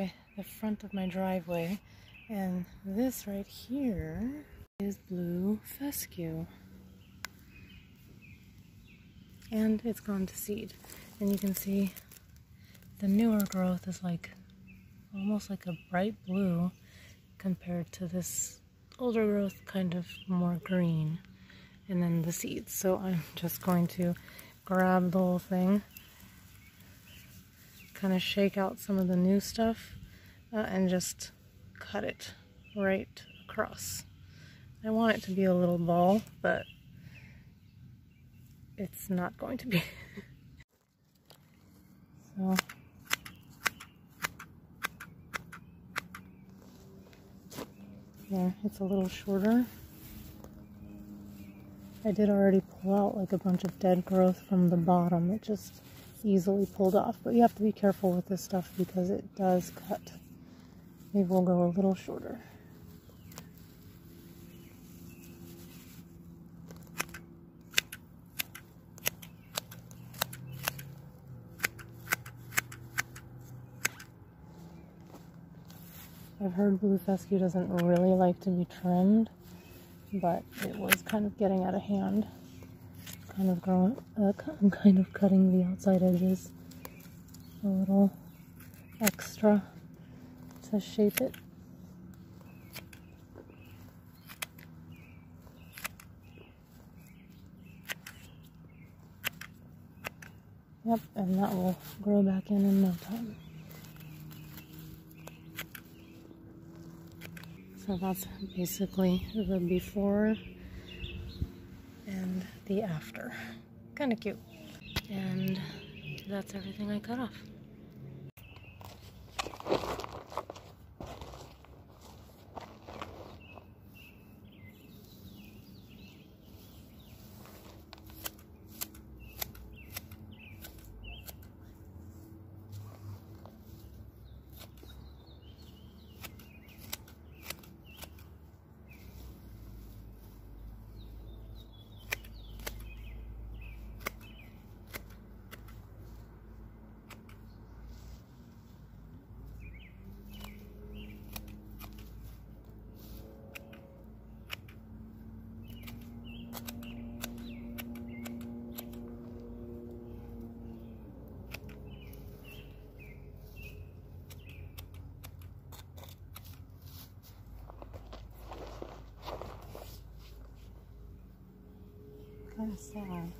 by the front of my driveway, and this right here is blue fescue. And it's gone to seed. And you can see the newer growth is like almost like a bright blue compared to this older growth, kind of more green. And then the seeds. So I'm just going to grab the whole thing, kind of shake out some of the new stuff, and just cut it right across. I want it to be a little ball, but it's not going to be. So yeah, it's a little shorter. I did already pull out like a bunch of dead growth from the bottom. It just easily pulled off, but you have to be careful with this stuff because it does cut. Maybe we'll go a little shorter. I've heard blue fescue doesn't really like to be trimmed, but it was kind of getting out of hand. I'm kind of cutting the outside edges a little extra to shape it. Yep, and that will grow back in no time. So that's basically the before and the after. Kind of cute. And that's everything I cut off. Kind of sad.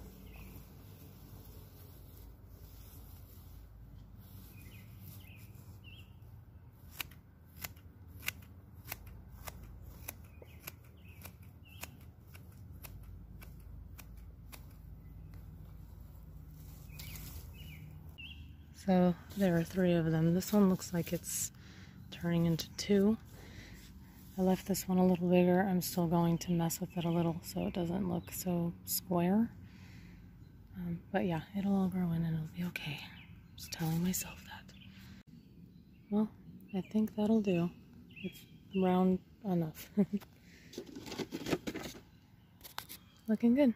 So there are 3 of them. This one looks like it's turning into 2. I left this one a little bigger. I'm still going to mess with it a little so it doesn't look so square. But yeah, it'll all grow in and it'll be okay. Just telling myself that. Well, I think that'll do. It's round enough. Looking good.